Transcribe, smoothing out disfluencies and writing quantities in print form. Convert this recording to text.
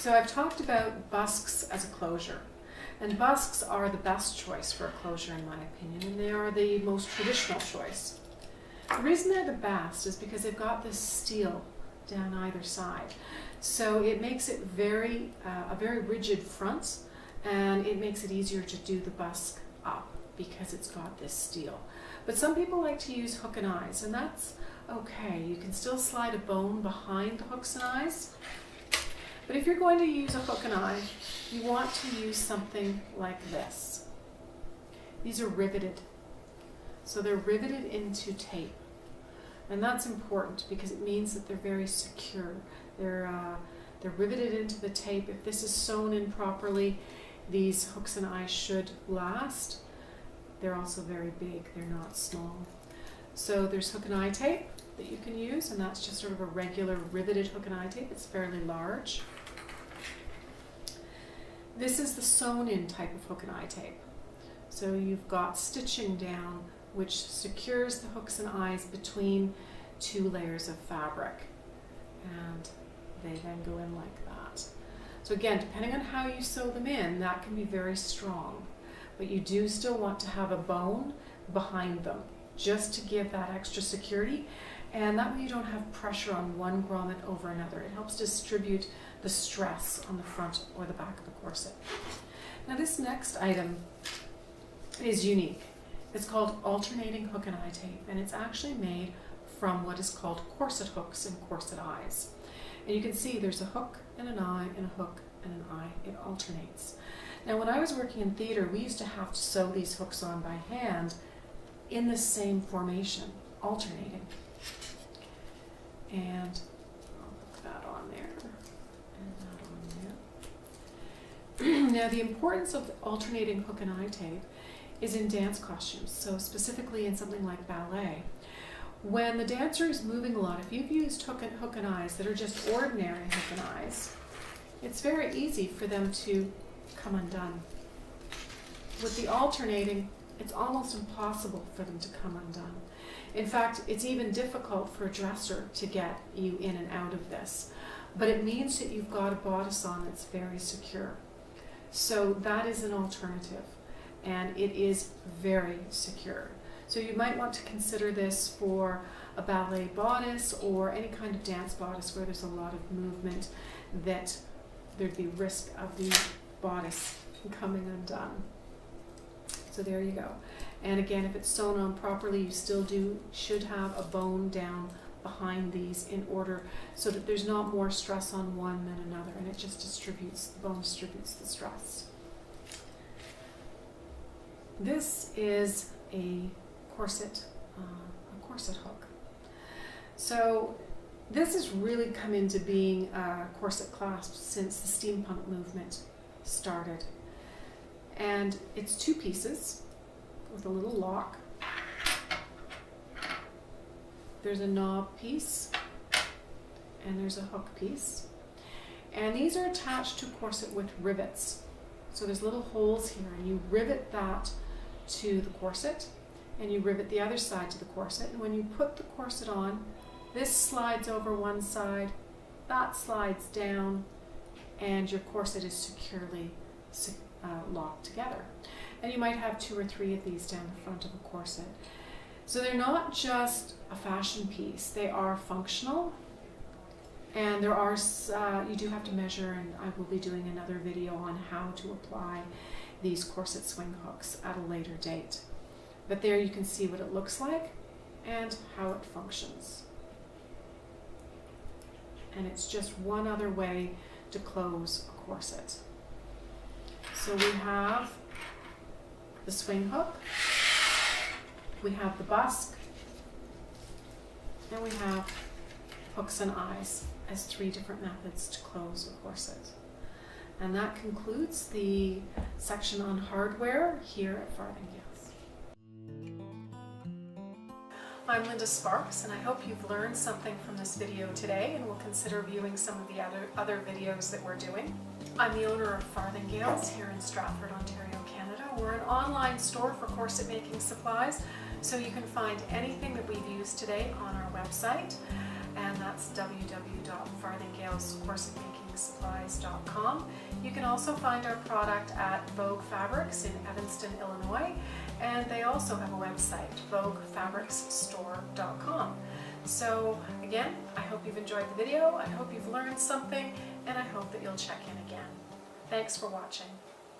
So I've talked about busks as a closure, and busks are the best choice for a closure in my opinion, and they are the most traditional choice. The reason they're the best is because they've got this steel down either side, so it makes it a very rigid front, and it makes it easier to do the busk up because it's got this steel. But some people like to use hook and eyes, and that's okay. You can still slide a bone behind the hooks and eyes. But if you're going to use a hook and eye, you want to use something like this. These are riveted. So they're riveted into tape. And that's important because it means that they're very secure. They're riveted into the tape. If this is sewn in properly, these hooks and eyes should last. They're also very big, they're not small. So there's hook and eye tape that you can use, and that's just sort of a regular riveted hook and eye tape. It's fairly large. This is the sewn in type of hook and eye tape. So you've got stitching down which secures the hooks and eyes between two layers of fabric, and they then go in like that. So again, depending on how you sew them in, that can be very strong, but you do still want to have a bone behind them just to give that extra security, and that way you don't have pressure on one grommet over another. It helps distribute the stress on the front or the back of the corset. Now this next item is unique. It's called alternating hook and eye tape, and it's actually made from what is called corset hooks and corset eyes. And you can see there's a hook and an eye and a hook and an eye. It alternates. Now when I was working in theater, we used to have to sew these hooks on by hand in the same formation, alternating. And I'll put that on there and that on there. Now the importance of alternating hook and eye tape is in dance costumes, so specifically in something like ballet. When the dancer is moving a lot, if you've used hook and eyes that are just ordinary hook and eyes, it's very easy for them to come undone. With the alternating, it's almost impossible for them to come undone. In fact, it's even difficult for a dresser to get you in and out of this. But it means that you've got a bodice on that's very secure. So that is an alternative, and it is very secure. So you might want to consider this for a ballet bodice or any kind of dance bodice where there's a lot of movement, that there'd be risk of the bodice coming undone. So there you go. And again, if it's sewn on properly, you still should have a bone down behind these in order so that there's not more stress on one than another, and it just distributes, the bone distributes the stress. This is a corset hook. So this has really come into being a corset clasp since the steampunk movement started. And it's two pieces with a little lock. There's a knob piece and there's a hook piece. And these are attached to corset with rivets. So there's little holes here, and you rivet that to the corset, and you rivet the other side to the corset. And when you put the corset on, this slides over one side, that slides down, and your corset is securely locked together. And you might have 2 or 3 of these down the front of a corset. So they're not just a fashion piece, they are functional, and there are, you do have to measure, and I will be doing another video on how to apply these corset swing hooks at a later date. But there you can see what it looks like and how it functions. And it's just one other way to close a corset. So we have the swing hook, we have the busk, and we have hooks and eyes as 3 different methods to close a corset. And that concludes the section on hardware here at Farthingales. I'm Linda Sparks, and I hope you've learned something from this video today and will consider viewing some of the other videos that we're doing. I'm the owner of Farthingales here in Stratford, Ontario, Canada. We're an online store for corset making supplies, so you can find anything that we've used today on our website. and that's www.farthingalescorsetmakingsupplies.com. You can also find our product at Vogue Fabrics in Evanston, Illinois, and they also have a website, voguefabricsstore.com. So again, I hope you've enjoyed the video, I hope you've learned something, and I hope that you'll check in again. Thanks for watching.